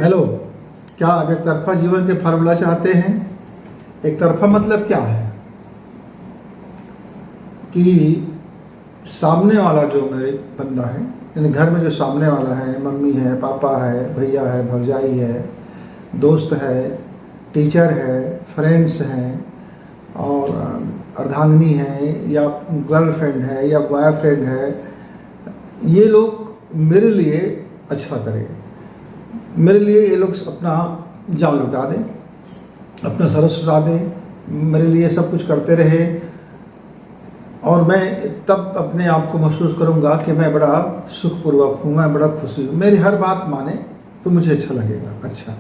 Hello, क्या आप एक तरफा जीवन के फार्मूला चाहते हैं? एक तरफा मतलब क्या है कि सामने वाला जो मेरे बंदा है, यानी घर में जो सामने वाला है, मम्मी है, पापा है, भैया है, भौजाई है, दोस्त है, टीचर है, फ्रेंड्स हैं और अर्धांगिनी है या गर्लफ्रेंड है या बॉयफ्रेंड है, ये लोग मेरे लिए अच्छा करें, मेरे लिए ये लोग अपना जान लुटा दें, अपना सरस उड़ा दें, मेरे लिए सब कुछ करते रहे और मैं तब अपने आप को महसूस करूंगा कि मैं बड़ा सुखपूर्वक हूँ, मैं बड़ा खुशी हूँ। मेरी हर बात माने तो मुझे अच्छा लगेगा। अच्छा,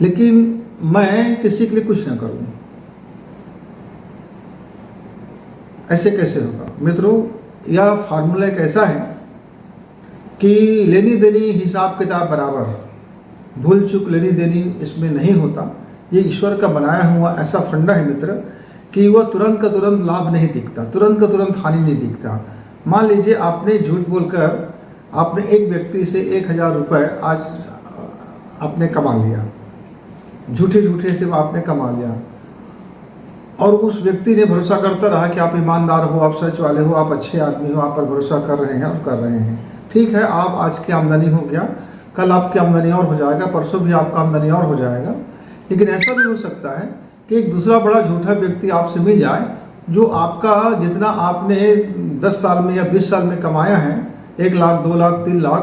लेकिन मैं किसी के लिए कुछ ना करूँ, ऐसे कैसे होगा? मित्रों, यह फार्मूला एक ऐसा है कि लेनी देनी हिसाब किताब बराबर, भूल चूक लेनी देनी इसमें नहीं होता। ये ईश्वर का बनाया हुआ ऐसा फंडा है मित्र कि वह तुरंत का तुरंत लाभ नहीं दिखता, तुरंत का तुरंत हानि नहीं दिखता। मान लीजिए आपने झूठ बोलकर आपने एक व्यक्ति से 1000 रुपये आज आपने कमा लिया, झूठे झूठे से आपने कमा लिया और उस व्यक्ति ने भरोसा करता रहा कि आप ईमानदार हो, आप सच वाले हो, आप अच्छे आदमी हो, आप पर भरोसा कर रहे हैं और कर रहे हैं। ठीक है, आप आज की आमदनी हो गया, कल आपकी आमदनी और हो जाएगा, परसों भी आपका आमदनी और हो जाएगा। लेकिन ऐसा भी हो सकता है कि एक दूसरा बड़ा झूठा व्यक्ति आपसे मिल जाए जो आपका जितना आपने 10 साल में या 20 साल में कमाया है, 1 लाख, 2 लाख, 3 लाख,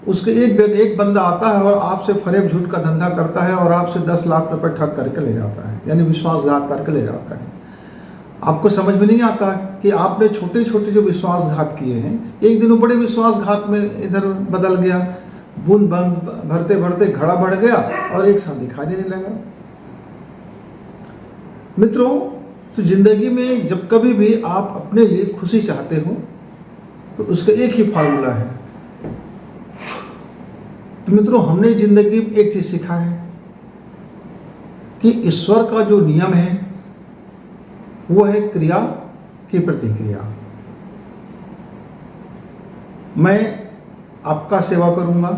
उसके एक बंदा आता है और आपसे फरेब झूठ का धंधा करता है और आपसे 10 लाख रुपए ठग करके ले जाता है, यानी विश्वासघात करके ले जाता है। आपको समझ में नहीं आता कि आपने छोटे छोटे जो विश्वासघात किए हैं, एक दिन वो बड़े विश्वासघात में इधर बदल गया, बूंद भरते भरते घड़ा बढ़ गया और एक साथ दिखाई देने लगा। मित्रों, तो जिंदगी में जब कभी भी आप अपने लिए खुशी चाहते हो तो उसका एक ही फार्मूला है। तो मित्रों, हमने जिंदगी में एक चीज सीखा है कि ईश्वर का जो नियम है वो है क्रिया की प्रतिक्रिया। मैं आपका सेवा करूंगा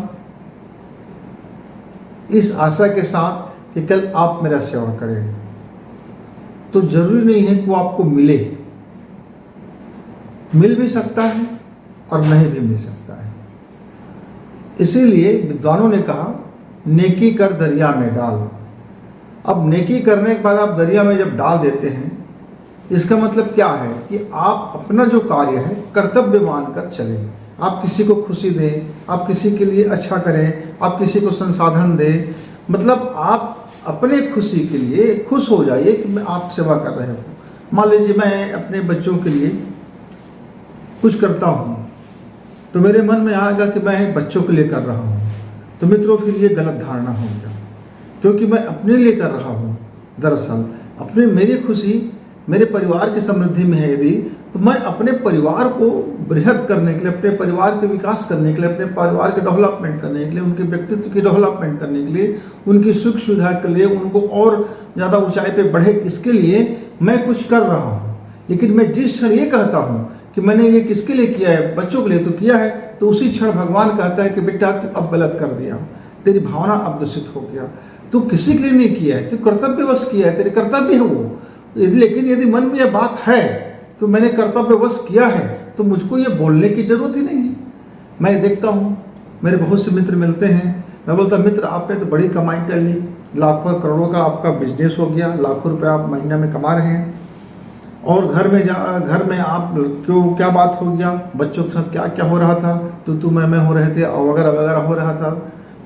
इस आशा के साथ कि कल आप मेरा सेवा करें, तो जरूरी नहीं है कि वो आपको मिले, मिल भी सकता है और नहीं भी मिल सकता है। इसीलिए विद्वानों ने कहा, नेकी कर दरिया में डाल। अब नेकी करने के बाद आप दरिया में जब डाल देते हैं, इसका मतलब क्या है कि आप अपना जो कार्य है कर्तव्य मानकर चलें। आप किसी को खुशी दें, आप किसी के लिए अच्छा करें, आप किसी को संसाधन दें, मतलब आप अपने खुशी के लिए खुश हो जाइए कि मैं आप सेवा कर रहे हो। मान लीजिए मैं अपने बच्चों के लिए कुछ करता हूँ तो मेरे मन में आएगा कि मैं बच्चों के लिए कर रहा हूँ, तो मित्रों फिर ये गलत धारणा हो गया, क्योंकि मैं अपने लिए कर रहा हूँ। दरअसल अपने मेरी खुशी मेरे परिवार की समृद्धि में है यदि, तो मैं अपने परिवार को बृहद करने के लिए, अपने परिवार के विकास करने के लिए, अपने परिवार के डेवलपमेंट करने के लिए, उनके व्यक्तित्व की डेवलपमेंट करने के लिए, उनकी सुख सुविधा के लिए, उनको और ज़्यादा ऊंचाई पे बढ़े, इसके लिए मैं कुछ कर रहा हूँ। लेकिन मैं जिस क्षण ये कहता हूँ कि मैंने ये किसके लिए किया है, बच्चों के लिए तो किया है, तो उसी क्षण भगवान कहता है कि बेटा तू अब गलत कर दिया, तेरी भावना अब दूषित हो गया, तू किसी के लिए नहीं किया है, तू कर्तव्यवश किया है, तेरे कर्तव्य है वो। लेकिन यदि मन में यह बात है तो मैंने कर्तव्यवश किया है, तो मुझको ये बोलने की जरूरत ही नहीं है। मैं देखता हूँ मेरे बहुत से मित्र मिलते हैं, मैं बोलता मित्र आपने तो बड़ी कमाई कर ली, लाखों करोड़ों का आपका बिजनेस हो गया, लाखों रुपए आप महीना में कमा रहे हैं और घर में आप क्यों, क्या बात हो गया, बच्चों के साथ क्या क्या हो रहा था, तो मैं हो रहे थे और वगैरह वगैरह हो रहा था।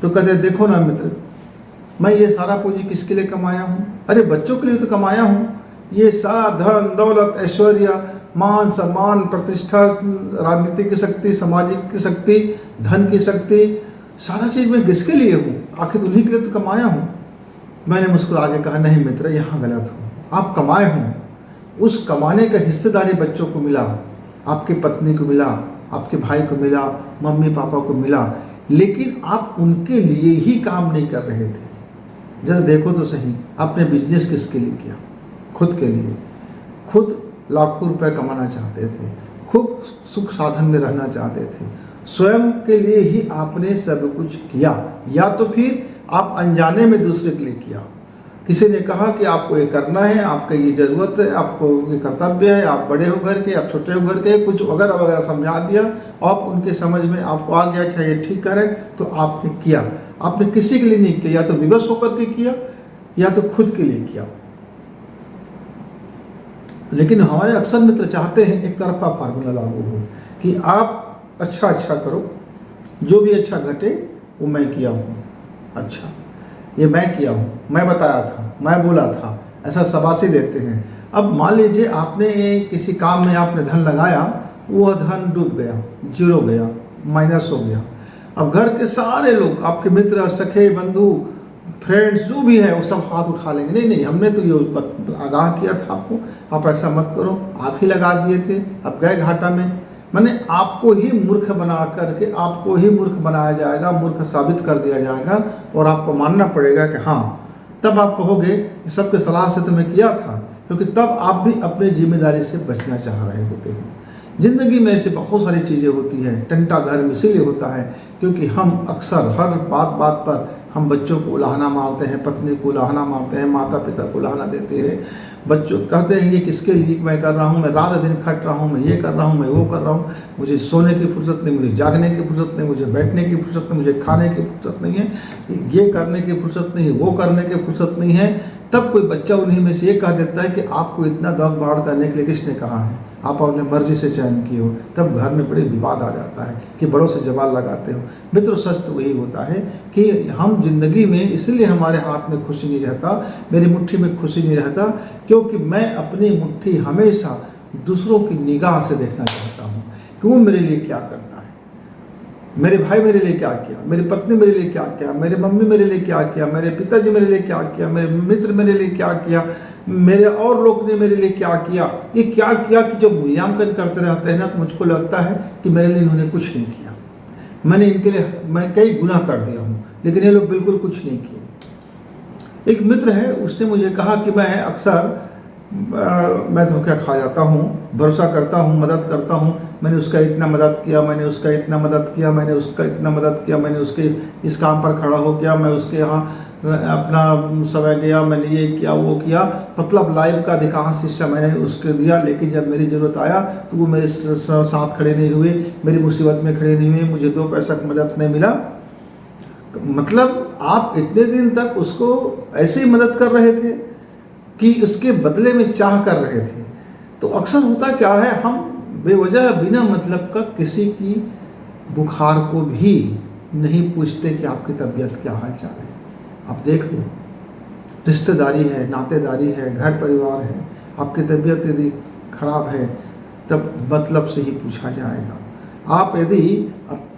तो कहते देखो ना मित्र, मैं ये सारा पूंजी किसके लिए कमाया हूँ? अरे बच्चों के लिए तो कमाया हूँ। ये सारा धन दौलत ऐश्वर्य मान सम्मान प्रतिष्ठा राजनीति की शक्ति सामाजिक की शक्ति धन की शक्ति सारा चीज़ मैं किसके लिए हूँ? आखिर उन्हीं के लिए तो कमाया हूँ। मैंने मुस्कुरा के कहा नहीं मित्र, यहाँ गलत हो। आप कमाए हों, उस कमाने का हिस्सेदारी बच्चों को मिला, आपकी पत्नी को मिला, आपके भाई को मिला, मम्मी पापा को मिला, लेकिन आप उनके लिए ही काम नहीं कर रहे थे। जरा देखो तो सही, आपने बिजनेस किसके लिए किया? खुद के लिए। खुद लाखों रुपए कमाना चाहते थे, खूब सुख साधन में रहना चाहते थे, स्वयं के लिए ही आपने सब कुछ किया, या तो फिर आप अनजाने में दूसरे के लिए किया। किसी ने कहा कि आपको ये करना है, आपका ये ज़रूरत है, आपको ये कर्तव्य है, आप बड़े हो घर के, आप छोटे हो घर के, कुछ वगैरह वगैरह समझा दिया, और उनके समझ में आपको आ गया कि ये ठीक करे, तो आपने किया। आपने किसी के लिए नहीं किया, या तो विवश होकर के किया या तो खुद के लिए किया। लेकिन हमारे अक्सर मित्र चाहते हैं एक तरफा फार्मूला लागू हो कि आप अच्छा करो, जो भी अच्छा घटे वो मैं किया हूँ, अच्छा ये मैं किया हूँ, मैं बताया था, मैं बोला था, ऐसा शाबाशी देते हैं। अब मान लीजिए आपने किसी काम में आपने धन लगाया, वो धन डूब गया, जीरो गया, माइनस हो गया। अब घर के सारे लोग, आपके मित्र, सखे, बंधु, फ्रेंड्स जो भी है, वो सब हाथ उठा लेंगे, नहीं हमने तो ये आगाह किया था आपको, आप ऐसा मत करो, आप ही लगा दिए थे, अब गए घाटा में। माने आपको ही मूर्ख बना करके आपको ही मूर्ख बनाया जाएगा, मूर्ख साबित कर दिया जाएगा, और आपको मानना पड़ेगा कि हाँ, तब आप कहोगे कि सबके सलाह से तो मैं किया था, क्योंकि तब आप भी अपनी जिम्मेदारी से बचना चाह रहे होते हैं। जिंदगी में ऐसे बहुत सारी चीज़ें होती हैं, टंटा घर में इसीलिए होता है क्योंकि हम अक्सर हर बात पर हम बच्चों को उलाहना मारते हैं, पत्नी को उलाहना मारते हैं, माता पिता को उलाहना देते हैं। बच्चों कहते हैं ये किसके लिए मैं कर रहा हूँ, मैं रात दिन खट रहा हूँ, मैं ये कर रहा हूँ, मैं वो कर रहा हूँ, मुझे सोने की फुर्सत नहीं, मुझे जागने की फुर्सत नहीं, मुझे बैठने की फुर्सत नहीं, मुझे खाने की फुर्सत नहीं है, ये करने की फुर्सत नहीं है, वो करने की फुर्सत नहीं है। तब कोई बच्चा उन्हीं में से ये कह देता है कि आपको इतना दौड़ भाड़ करने के लिए किसने कहा है, आप अपने मर्जी से चयन किए हो। तब घर में बड़े विवाद आ जाता है कि बड़ों से जवाब लगाते हो। मित्रों, सच तो वही होता है कि हम जिंदगी में, इसलिए हमारे हाथ में खुशी नहीं रहता, मेरी मुट्ठी में खुशी नहीं रहता, क्योंकि मैं अपनी मुट्ठी हमेशा दूसरों की निगाह से देखना चाहता हूँ कि वो मेरे लिए क्या करता है, मेरे भाई मेरे लिए क्या किया, मेरी पत्नी मेरे लिए क्या किया, मेरे मम्मी मेरे लिए क्या किया, मेरे पिताजी मेरे लिए क्या किया, मेरे मित्र मेरे लिए क्या किया, मेरे और लोग ने मेरे लिए क्या किया। ये क्या किया कि जब मूल्यांकन करते रहते हैं ना, तो मुझको लगता है कि मेरे लिए इन्होंने कुछ नहीं किया, मैंने इनके लिए मैं कई गुनाह कर दिया हूँ, लेकिन ये लोग बिल्कुल कुछ नहीं किए। एक मित्र है, उसने मुझे कहा कि मैं अक्सर मैं धोखा खा जाता हूँ, भरोसा करता हूँ, मदद करता हूँ, मैंने उसका इतना मदद किया, मैंने उसका इतना मदद किया, मैंने उसका इतना मदद किया, मैंने उसके इस काम पर खड़ा हो गया, मैं उसके यहाँ अपना समय गया, मैंने ये किया वो किया, मतलब लाइफ का अधिकांश हिस्सा मैंने उसके दिया। लेकिन जब मेरी ज़रूरत आया तो वो मेरे साथ खड़े नहीं हुए, मेरी मुसीबत में खड़े नहीं हुए, मुझे 2 पैसा की मदद नहीं मिला। मतलब आप इतने दिन तक उसको ऐसे ही मदद कर रहे थे कि उसके बदले में चाह कर रहे थे। तो अक्सर होता क्या है, हम बेवजह बिना मतलब का किसी की बुखार को भी नहीं पूछते कि आपकी तबीयत क्या हाल चाल है। आप देख लो, रिश्तेदारी है, नातेदारी है, घर परिवार है, आपकी तबीयत यदि खराब है तब मतलब से ही पूछा जाएगा। आप यदि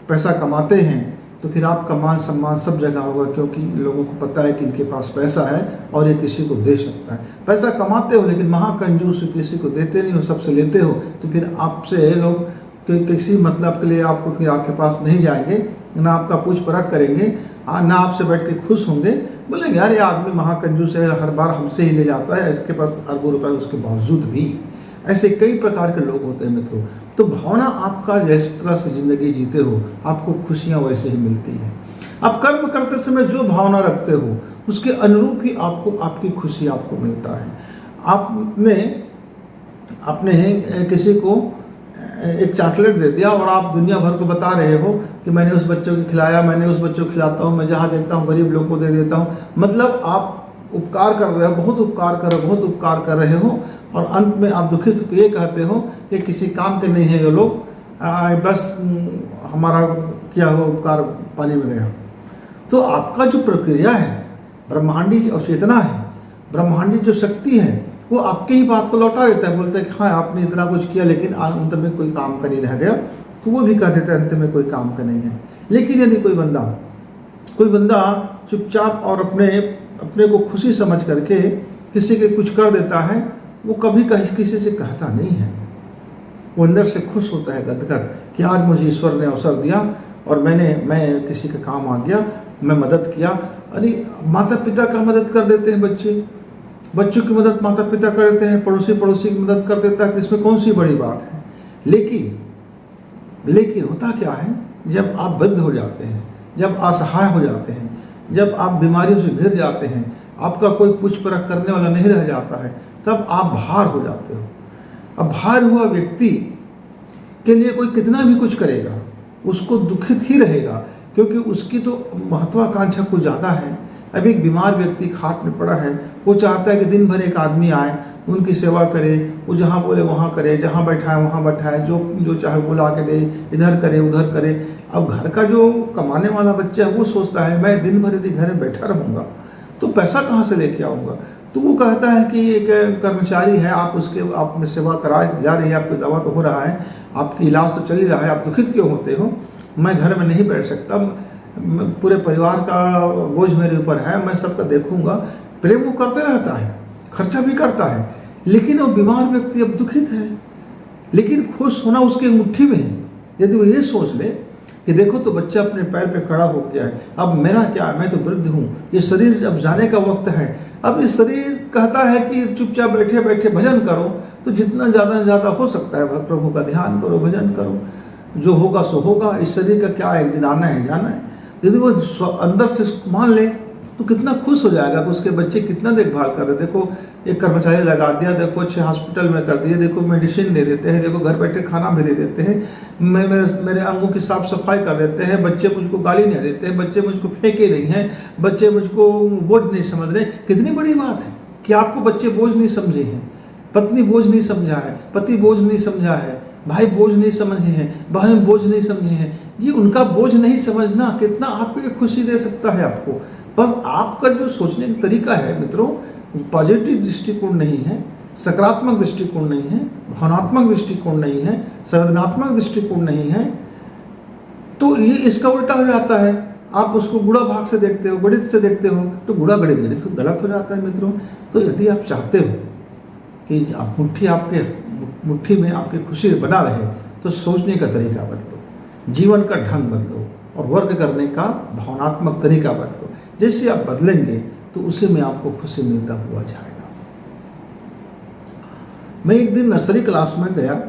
पैसा कमाते हैं तो फिर आपका मान सम्मान सब जगह होगा, क्योंकि लोगों को पता है कि इनके पास पैसा है और ये किसी को दे सकता है। पैसा कमाते हो लेकिन महाकंजूस किसी को देते नहीं हो, सबसे लेते हो, तो फिर आपसे लोग किसी मतलब के लिए आपको फिर आपके पास नहीं जाएंगे, ना आपका पूछ परख करेंगे, ना आपसे बैठ के खुश होंगे, बोलेंगे यार ये आदमी महाकंजूस है, हर बार हमसे ही ले जाता है, इसके पास अरबों रुपए उसके बावजूद भी। ऐसे कई प्रकार के लोग होते हैं मित्रों। तो भावना आपका जिस तरह से जिंदगी जीते हो, आपको खुशियाँ वैसे ही मिलती हैं। आप कर्म करते समय जो भावना रखते हो उसके अनुरूप ही आपको आपकी खुशी आपको मिलता है। आपने किसी को एक चॉकलेट दे दिया और आप दुनिया भर को बता रहे हो कि मैंने उस बच्चों को खिलाया, मैंने उस बच्चों को खिलाता हूँ, मैं जहाँ देखता हूँ गरीब लोगों को दे देता हूँ। मतलब आप उपकार कर रहे हो, बहुत उपकार कर रहे हो, बहुत उपकार कर रहे हो, और अंत में आप दुखित होकर ये कहते हो कि किसी काम के नहीं है ये लोग, बस हमारा किया हुआ उपकार पानी में गया। तो आपका जो प्रक्रिया है, ब्रह्मांडी और चेतना है, ब्रह्मांडी जो शक्ति है, वो आपके ही बात को लौटा देता है। बोलता है कि हाँ आपने इतना कुछ किया लेकिन अंत में कोई काम का नहीं रह गया, तो वो भी कह देता है अंत में कोई काम का नहीं है। लेकिन यदि कोई बंदा चुपचाप और अपने को खुशी समझ करके किसी के कुछ कर देता है, वो कभी किसी से कहता नहीं है, वो अंदर से खुश होता है गदगद कि आज मुझे ईश्वर ने अवसर दिया और मैं किसी का काम आ गया, मैं मदद किया। अरे माता पिता का मदद कर देते हैं बच्चों की मदद माता पिता कर देते हैं, पड़ोसी की मदद कर देता है, तो इसमें कौन सी बड़ी बात है। लेकिन होता क्या है जब आप वृद्ध हो जाते हैं, जब असहाय हो जाते हैं, जब आप बीमारियों से घिर जाते हैं, आपका कोई पूछ परख करने वाला नहीं रह जाता है, तब आप भार हो जाते हो। अब भार हुआ व्यक्ति के लिए कोई कितना भी कुछ करेगा उसको दुखित ही रहेगा, क्योंकि उसकी तो महत्वाकांक्षा कुछ ज़्यादा है। अब एक बीमार व्यक्ति खाट में पड़ा है, वो चाहता है कि दिन भर एक आदमी आए, उनकी सेवा करे, वो जहाँ बोले वहाँ करे, जहाँ बैठाए वहाँ बैठाए, जो चाहे वो ला के दे, इधर करे उधर करे। अब घर का जो कमाने वाला बच्चा है वो सोचता है मैं दिन भर यदि घर में बैठा रहूँगा तो पैसा कहाँ से लेके आऊँगा। तो वो कहता है कि एक कर्मचारी है, आप में सेवा कराए जा रही है, आपकी दवा तो हो रहा है, आपकी इलाज तो चल ही रहा है, आप दुखित क्यों होते हो, मैं घर में नहीं बैठ सकता, पूरे परिवार का बोझ मेरे ऊपर है, मैं सबका देखूंगा। प्रेम वो करते रहता है, खर्चा भी करता है, लेकिन वो बीमार व्यक्ति अब दुखित है। लेकिन खुश होना उसकी मुट्ठी में है। यदि वो ये सोच ले कि देखो तो बच्चा अपने पैर पे खड़ा हो गया है, अब मेरा क्या है, मैं तो वृद्ध हूँ, ये शरीर अब जाने का वक्त है। अब ये शरीर कहता है कि चुपचाप बैठे बैठे भजन करो, तो जितना ज़्यादा से ज़्यादा हो सकता है प्रभु का ध्यान करो, भजन करो, जो होगा सो होगा, इस शरीर का क्या है, एक दिन आना है जाना है। यदि वो अंदर से मान ले तो कितना खुश हो जाएगा कि उसके बच्चे कितना देखभाल कर रहे। देखो एक कर्मचारी लगा दिया, देखो अच्छे हॉस्पिटल में कर दिए, देखो मेडिसिन दे देते हैं, देखो घर बैठे खाना भी दे देते हैं, मेरे अंगों की साफ सफाई कर देते हैं, बच्चे मुझको गाली नहीं देते हैं, बच्चे मुझको फेंके नहीं हैं, बच्चे मुझको बोझ नहीं समझ रहे। कितनी बड़ी बात है कि आपको बच्चे बोझ नहीं समझे हैं, पत्नी बोझ नहीं समझा है, पति बोझ नहीं समझा है, भाई बोझ नहीं समझे हैं, बहन बोझ नहीं समझे हैं। ये उनका बोझ नहीं समझना कितना आपके लिए खुशी दे सकता है आपको। बस आपका जो सोचने का तरीका है मित्रों, पॉजिटिव दृष्टिकोण नहीं है, सकारात्मक दृष्टिकोण नहीं है, भावनात्मक दृष्टिकोण नहीं है, संवेदनात्मक दृष्टिकोण नहीं है, तो ये इसका उल्टा हो जाता है। आप उसको गुणा भाग से देखते हो, गणित से देखते हो, तो गुणा गणित गणित गलत हो जाता है मित्रों। तो यदि आप चाहते हो कि आपके मुट्ठी में आपकी खुशी बना रहे, तो सोचने का तरीका बदलो, जीवन का ढंग बदलो और वर्क करने का भावनात्मक तरीका बदलो। जैसे आप बदलेंगे तो उसी में आपको खुशी मिलता हुआ जाएगा। मैं एक दिन नर्सरी क्लास में गया,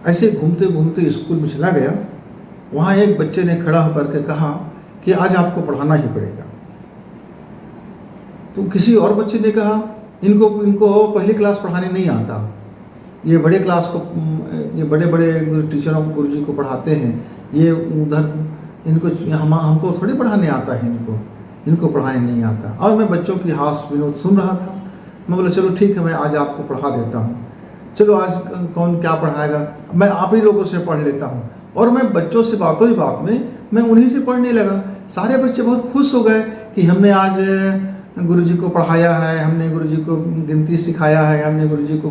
ऐसे घूमते घूमते स्कूल में चला गया। वहाँ एक बच्चे ने खड़ा होकर के कहा कि आज आपको पढ़ाना ही पड़ेगा। तो किसी और बच्चे ने कहा इनको पहली क्लास पढ़ाने नहीं आता, ये बड़े क्लास को, ये बड़े बड़े टीचरों को, गुरुजी को पढ़ाते हैं, ये उधर इनको हमको थोड़ी पढ़ाने आता है, इनको पढ़ाने नहीं आता। और मैं बच्चों की हास विनोद सुन रहा था। मैं बोला चलो ठीक है, मैं आज आपको पढ़ा देता हूँ, चलो आज कौन क्या पढ़ाएगा, मैं आप ही लोगों से पढ़ लेता हूँ। और मैं बच्चों से बातों ही बात में मैं उन्हीं से पढ़ने लगा। सारे बच्चे बहुत खुश हो गए कि हमने आज गुरुजी को पढ़ाया है, हमने गुरुजी को गिनती सिखाया है, हमने गुरुजी को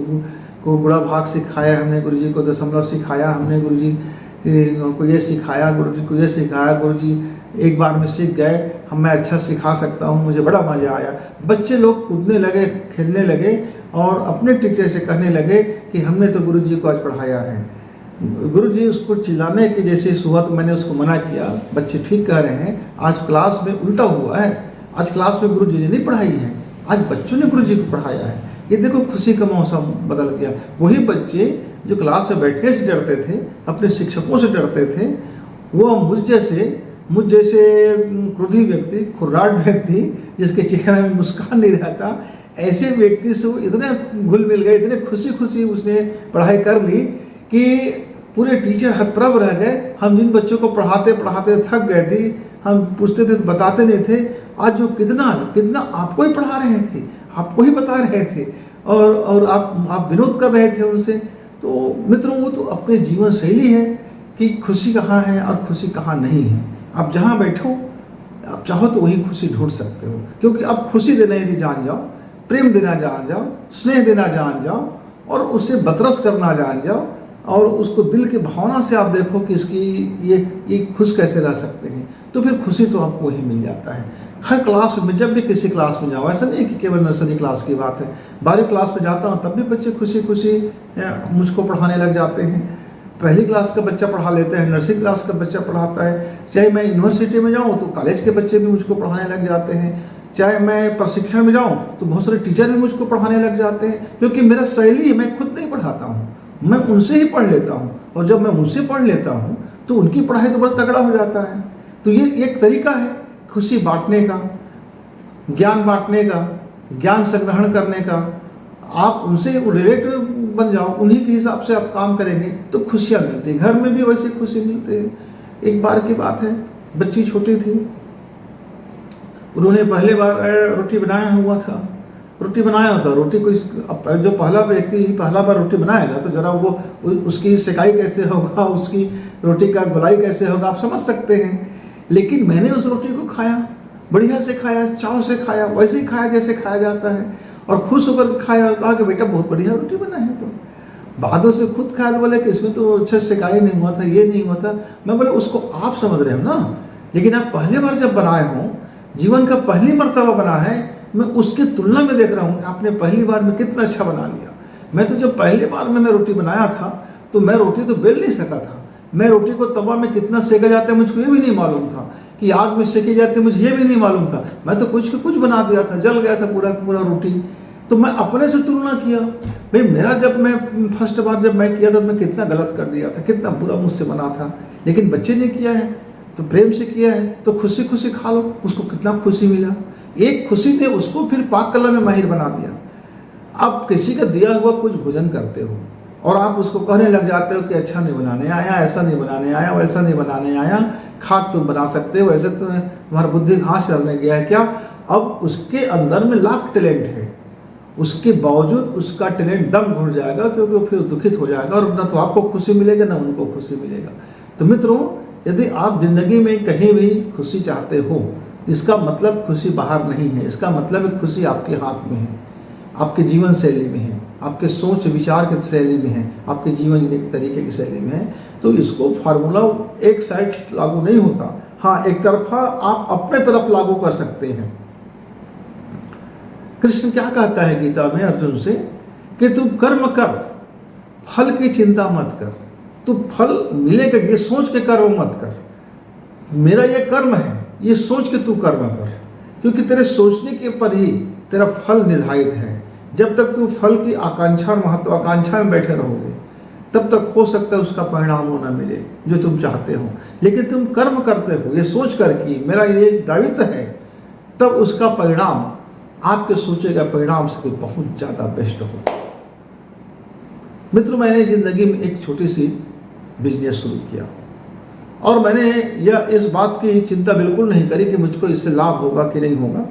गुणा भाग सिखाया, हमने गुरुजी को दशमलव सिखाया, हमने गुरुजी को ये सिखाया, गुरुजी को ये सिखाया, गुरुजी एक बार में सीख गए, मैं अच्छा सिखा सकता हूँ, मुझे बड़ा मज़ा आया। बच्चे लोग कूदने लगे, खेलने लगे और अपने टीचर से कहने लगे कि हमने तो गुरुजी को आज पढ़ाया है। गुरुजी उसको चिल्लाने की जैसे सुबह तो मैंने उसको मना किया, बच्चे ठीक कह रहे हैं, आज क्लास में उल्टा हुआ है, आज क्लास में गुरुजी ने नहीं पढ़ाई है, आज बच्चों ने गुरुजी को पढ़ाया है। ये देखो खुशी का मौसम बदल गया। वही बच्चे जो क्लास में बैठने से डरते थे, अपने शिक्षकों से डरते थे, वो मुझ जैसे क्रोधी व्यक्ति, खुर्राट व्यक्ति जिसके चेहरे में मुस्कान नहीं रहता, ऐसे व्यक्ति से वो इतने घुल मिल गए, इतने खुशी खुशी उसने पढ़ाई कर ली कि पूरे टीचर हतप्रभ रह गए। हम जिन बच्चों को पढ़ाते पढ़ाते थक गए थे, हम पूछते थे तो बताते नहीं थे, आज वो कितना आपको ही पढ़ा रहे थे, आपको ही बता रहे थे और आप विनोद कर रहे थे उनसे। तो मित्रों वो तो अपने जीवन शैली है कि खुशी कहाँ है और खुशी कहाँ नहीं है। आप जहाँ बैठो, आप चाहो तो वहीं खुशी ढूंढ सकते हो, क्योंकि आप खुशी देना यदि जान जाओ, प्रेम देना जान जाओ, स्नेह देना जान जाओ और उससे बतरस करना जान जाओ और उसको दिल की भावना से आप देखो कि इसकी ये खुश कैसे रह सकते हैं, तो फिर खुशी तो आपको वही मिल जाता है। हर क्लास में, जब भी किसी क्लास में जाओ, ऐसा नहीं कि केवल नर्सरी क्लास की बात है, 12वीं क्लास में जाता हूँ तब भी बच्चे खुशी खुशी मुझको पढ़ाने लग जाते हैं। पहली क्लास का बच्चा पढ़ा लेता है, नर्सरी क्लास का बच्चा पढ़ाता है, चाहे मैं यूनिवर्सिटी में जाऊँ तो कॉलेज के बच्चे भी मुझको पढ़ाने लग जाते हैं, चाहे मैं प्रशिक्षण में जाऊँ तो बहुत सारे टीचर भी मुझको पढ़ाने लग जाते हैं। क्योंकि मेरा शैली है, मैं खुद नहीं पढ़ाता हूँ, मैं उनसे ही पढ़ लेता हूँ, और जब मैं उनसे पढ़ लेता हूँ तो उनकी पढ़ाई तो बड़ा तगड़ा हो जाता है। तो ये एक तरीका है खुशी बांटने का, ज्ञान बांटने का, ज्ञान संग्रहण करने का। आप उनसे रिलेटिव बन जाओ, उन्हीं के हिसाब से आप काम करेंगे तो खुशियाँ मिलती हैं। घर में भी वैसे खुशी मिलती है। एक बार की बात है, बच्ची छोटी थी, उन्होंने पहले बार रोटी बनाया हुआ था। रोटी कोई जो पहला व्यक्ति पहला बार रोटी बनाएगा तो जरा वो उसकी सेकाई कैसे होगा, उसकी रोटी का गोलाई कैसे होगा, आप समझ सकते हैं। लेकिन मैंने उस रोटी को खाया, बढ़िया से खाया, चाव से खाया, वैसे ही खाया जैसे खाया जाता है, और खुश होकर खाया और कहा कि बेटा बहुत बढ़िया रोटी बना है। तो बाद से खुद खाया तो बोले कि इसमें तो अच्छे से सेकाई नहीं हुआ था, ये नहीं हुआ था। मैं बोले उसको आप समझ रहे हो ना, लेकिन आप पहले बार जब बनाए हो, जीवन का पहली मर्तबा बना है, मैं उसकी तुलना में देख रहा हूँ आपने पहली बार में कितना अच्छा बना लिया। मैं तो जब पहली बार में मैं रोटी बनाया था तो मैं रोटी तो बेल नहीं सका था। मैं रोटी को तवा में कितना सेका जाता है मुझको ये भी नहीं मालूम था, कि आग में सेकी जाती है मुझे ये भी नहीं मालूम था। मैं तो कुछ बना दिया था, जल गया था पूरा रोटी। तो मैं अपने से तुलना किया, भाई मेरा जब मैं फर्स्ट बार जब मैं किया था तो मैं कितना गलत कर दिया था, कितना बुरा मुझसे बना था। लेकिन बच्चे ने किया है तो प्रेम से किया है तो खुशी खुशी खा लो, उसको कितना खुशी मिला। एक खुशी ने उसको फिर पाक कला में माहिर बना दिया। आप किसी का दिया हुआ कुछ भोजन करते हो और आप उसको कहने लग जाते हो कि अच्छा नहीं बनाने आया, ऐसा नहीं बनाने आया, वैसा नहीं बनाने आया, खाक तुम बना सकते हो, ऐसे तुम्हारा बुद्धि घास चलने गया है क्या। अब उसके अंदर में लाख टैलेंट है, उसके बावजूद उसका टैलेंट दम घुट जाएगा, क्योंकि वो फिर दुखित हो जाएगा और न तो आपको खुशी मिलेगा न उनको खुशी मिलेगा। तो मित्रों, यदि आप जिंदगी में कहीं भी खुशी चाहते हो, इसका मतलब खुशी बाहर नहीं है, इसका मतलब खुशी आपके हाथ में है, आपके जीवन शैली में है, आपके सोच विचार की शैली में है, आपके जीवन जीने के तरीके की शैली में है। तो इसको फार्मूला एक साइड लागू नहीं होता, हाँ एक तरफा आप अपने तरफ लागू कर सकते हैं। कृष्ण क्या कहता है गीता में अर्जुन से कि तू कर्म कर, फल की चिंता मत कर, तू फल मिलेगा ये सोच के कर्म मत कर। मेरा ये कर्म है ये सोच के तू कर्म कर, क्योंकि तेरे सोचने के पर ही तेरा फल निर्धारित है। जब तक तू फल की आकांक्षा और महत्वाकांक्षा में बैठे रहोगे तब तक हो सकता है उसका परिणाम हो ना मिले जो तुम चाहते हो। लेकिन तुम कर्म करते हो ये सोच कर कि मेरा ये दायित्व है, तब उसका परिणाम आपके सोचे का परिणाम से बहुत ज़्यादा बेस्ट हो। मित्रों, मैंने जिंदगी में एक छोटी सी बिजनेस शुरू किया और मैंने यह इस बात की चिंता बिल्कुल नहीं करी कि मुझको इससे लाभ होगा कि नहीं होगा।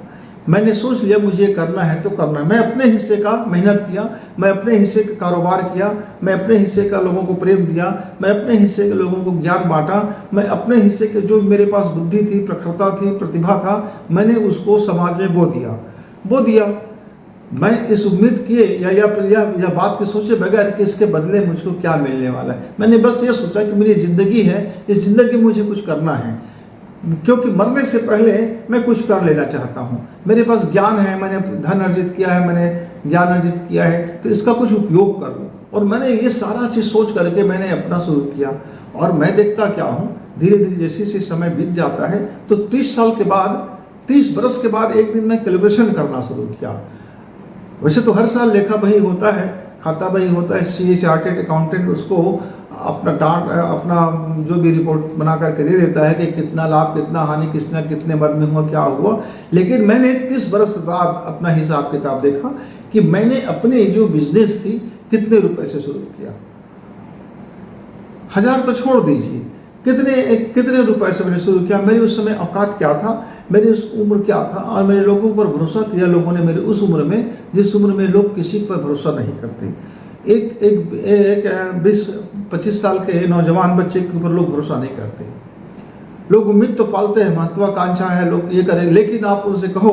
मैंने सोच लिया मुझे करना है तो करना है। मैं अपने हिस्से का मेहनत किया, मैं अपने हिस्से का कारोबार किया, मैं अपने हिस्से का लोगों को प्रेम दिया, मैं अपने हिस्से के लोगों को ज्ञान बांटा, मैं अपने हिस्से के जो मेरे पास बुद्धि थी, प्रखरता थी, प्रतिभा था, मैंने उसको समाज में बो दिया। मैं इस उम्मीद किए या बात के सोचे बगैर कि इसके बदले मुझको क्या मिलने वाला है। मैंने बस ये सोचा कि मेरी ज़िंदगी है, इस ज़िंदगी में मुझे कुछ करना है, क्योंकि मरने से पहले मैं कुछ कर लेना चाहता हूँ। मेरे पास ज्ञान है, मैंने धन अर्जित किया है, मैंने ज्ञान अर्जित किया है, तो इसका कुछ उपयोग कर लूँ। और मैंने ये सारा चीज़ सोच करके मैंने अपना शुरू किया। और मैं देखता क्या हूँ, धीरे धीरे जैसे जैसे समय बीत जाता है तो 30 साल के बाद, 30 बरस के बाद एक दिन मैं कैलकुलेशन करना शुरू किया। वैसे तो हर साल लेखा बही होता है, खाता बही होता है, CA चार्टेड अकाउंटेंट उसको अपना जो भी रिपोर्ट बना करके दे देता है कि कितना लाभ कितना हानि, कितने मद में हुआ, क्या हुआ। लेकिन मैंने 30 बरस बाद अपना हिसाब किताब देखा कि मैंने अपने जो बिजनेस थी कितने रुपए से शुरू किया। 1000 तो छोड़ दीजिए, कितने रुपए से मैंने शुरू किया। मेरी उस समय औकात क्या था, मेरी उस उम्र क्या था, और मेरे लोगों पर भरोसा किया लोगों ने मेरे उस उम्र में, जिस उम्र में लोग किसी पर भरोसा नहीं करते। एक 20-25 साल के नौजवान बच्चे के ऊपर लोग भरोसा नहीं करते। लोग उम्मीद तो पालते हैं, महत्वाकांक्षा है, लोग ये करें, लेकिन आप उनसे कहो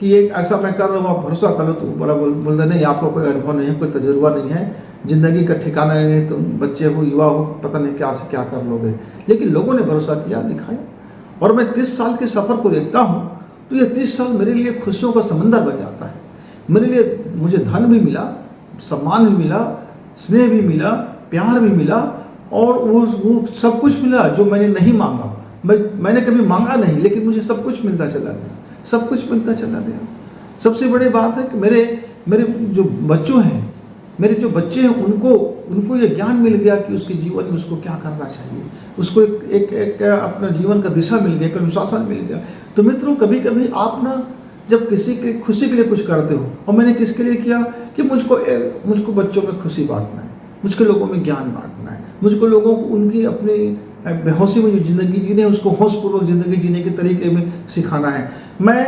कि एक ऐसा मैं कर रहा हूँ आप भरोसा कर लो, तो बड़ा बोलते नहीं, आपको कोई अनुभव नहीं है, कोई तजुर्बा नहीं है, जिंदगी का ठिकाना नहीं, तुम बच्चे हो, युवा हो, पता नहीं क्या से क्या कर लोगे। लेकिन लोगों ने भरोसा किया, दिखाया। और मैं 30 साल के सफ़र को देखता हूँ तो ये 30 साल मेरे लिए खुशियों का समंदर बन जाता है। मेरे लिए मुझे धन भी मिला, सम्मान भी मिला, स्नेह भी मिला, प्यार भी मिला, और वो सब कुछ मिला जो मैंने नहीं मांगा। मैंने कभी मांगा नहीं, लेकिन मुझे सब कुछ मिलता चला गया, सब कुछ मिलता चला गया। सबसे बड़ी बात है कि मेरे जो बच्चे हैं उनको उनको ये ज्ञान मिल गया कि उसके जीवन में उसको क्या करना चाहिए, उसको एक अपना जीवन का दिशा मिल गया, एक अनुशासन मिल गया। तो मित्रों, कभी कभी आप ना जब किसी की खुशी के लिए कुछ करते हो, और मैंने किसके लिए किया कि मुझको बच्चों में खुशी बांटना है, मुझको लोगों में ज्ञान बांटना है, मुझको लोगों को उनकी अपनी बेहोशी में जो ज़िंदगी जीने उसको होशपूर्वक ज़िंदगी जीने के तरीके में सिखाना है। मैं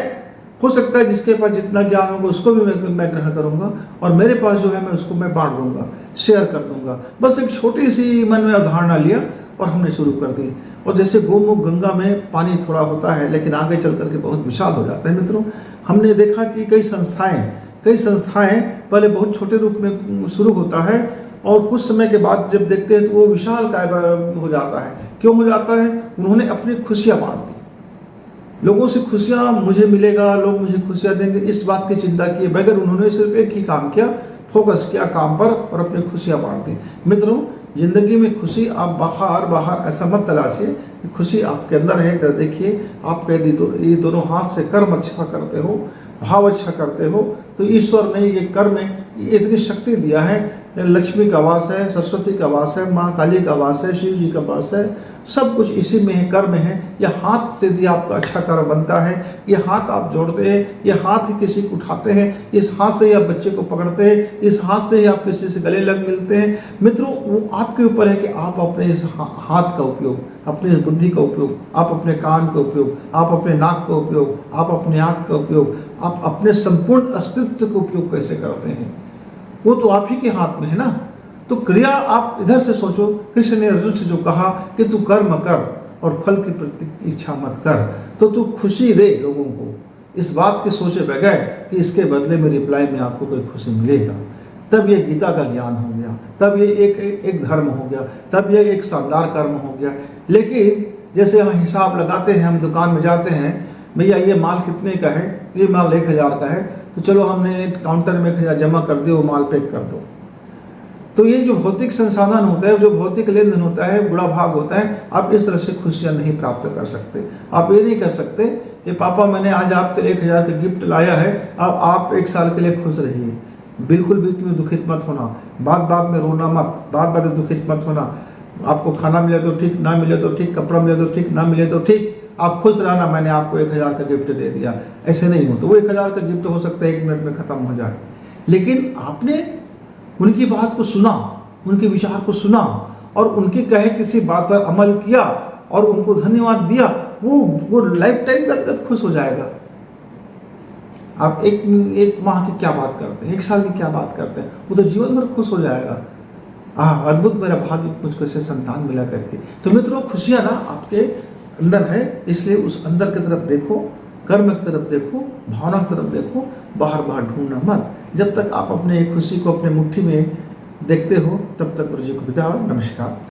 हो सकता है जिसके पास जितना ज्ञान होगा उसको भी मैं ग्रहण करूँगा, और मेरे पास जो है मैं उसको मैं बांट दूंगा, शेयर कर दूंगा। बस एक छोटी सी मन में अवधारणा लिया और हमने शुरू कर दी। और जैसे गोमुख गंगा में पानी थोड़ा होता है लेकिन आगे चल करके बहुत विशाल हो जाता है। मित्रों, हमने देखा कि कई संस्थाएं पहले बहुत छोटे रूप में शुरू होता है, और कुछ समय के बाद जब देखते हैं तो वो विशाल काय हो जाता है। क्यों हो जाता है? उन्होंने अपनी खुशियाँ बांट दी, लोगों से खुशियाँ मुझे मिलेगा, लोग मुझे खुशियाँ देंगे, इस बात की चिंता किए बगैर उन्होंने सिर्फ एक ही काम किया, फोकस किया काम पर और अपनी खुशियाँ बांट दी। मित्रों, जिंदगी में खुशी आप बाहर ऐसा मत तलाशिए कि खुशी आपके अंदर है। इधर देखिए, आप ये दोनों हाथ से कर्म अच्छा करते हो, भाव अच्छा करते हो, तो ईश्वर ने ये कर्म में इतनी शक्ति दिया है। लक्ष्मी का वास है, सरस्वती का वास है, माँ काली का वास है, शिव जी का वास है, सब कुछ इसी में है, कर्म है। यह हाथ से भी आपका अच्छा कर्म बनता है, ये हाथ आप जोड़ते हैं, ये हाथ ही किसी को उठाते हैं, इस हाथ से ही आप बच्चे को पकड़ते हैं, इस हाथ से ही आप किसी से गले लग मिलते हैं। मित्रों, वो आपके ऊपर है कि आप अपने इस हाथ का उपयोग, अपनी इस बुद्धि का उपयोग, आप अपने कान का उपयोग, आप अपने नाक का उपयोग, आप अपने आँख का उपयोग, आप अपने संपूर्ण अस्तित्व का उपयोग कैसे करते हैं, वो तो आप ही के हाथ में है ना। तो क्रिया आप इधर से सोचो। कृष्ण ने अर्जुन से जो कहा कि तू कर्म कर और फल की प्रति इच्छा मत कर, तो तू खुशी दे लोगों को, इस बात के सोचे बगैर कि इसके बदले में रिप्लाई में आपको कोई खुशी मिलेगा। तब ये गीता का ज्ञान हो गया, तब ये एक धर्म हो गया, तब ये एक शानदार कर्म हो गया। लेकिन जैसे हम हिसाब लगाते हैं, हम दुकान में जाते हैं, भैया ये माल कितने का है, ये माल 1000 का है, तो चलो हमने काउंटर में 1000 जमा कर दो, वो माल पैक कर दो। तो ये जो भौतिक संसाधन होता है, जो भौतिक लेन देन होता है, बुरा भाग होता है, आप इस तरह से खुशियाँ नहीं प्राप्त कर सकते। आप ये नहीं कह सकते कि पापा मैंने आज आपके लिए 1000 का गिफ्ट लाया है, अब आप 1 साल के लिए खुश रहिए। बिल्कुल भी तुम्हें दुखित मत होना, बात में रोना मत, बात में दुखित मत होना। आपको खाना मिले तो ठीक, ना मिले तो ठीक, कपड़ा मिले तो ठीक, ना मिले तो ठीक, आप खुश रहना, मैंने आपको 1000 का गिफ्ट दे दिया। ऐसे नहीं हो, तो वो 1000 का गिफ्ट हो सकता है 1 मिनट में खत्म हो जाए, लेकिन आपने उनकी बात को सुना, उनके विचार को सुना और उनके कहे किसी बात पर अमल किया और उनको धन्यवाद दिया, वो लाइफ टाइम तक खुश हो जाएगा। आप एक माह की क्या बात करते हैं, 1 साल की क्या बात करते हैं, वो तो जीवन भर खुश हो जाएगा। अद्भुत मेरा भाग्य, मुझको ऐसे संतान मिला करके। तो मित्रों, खुशियाँ ना आपके अंदर है, इसलिए उस अंदर की तरफ देखो, कर्म की तरफ देखो, भावना की तरफ देखो, बाहर ढूंढना मत। जब तक आप अपने खुशी को अपने मुट्ठी में देखते हो, तब तक गुरु जी को विदा। नमस्कार।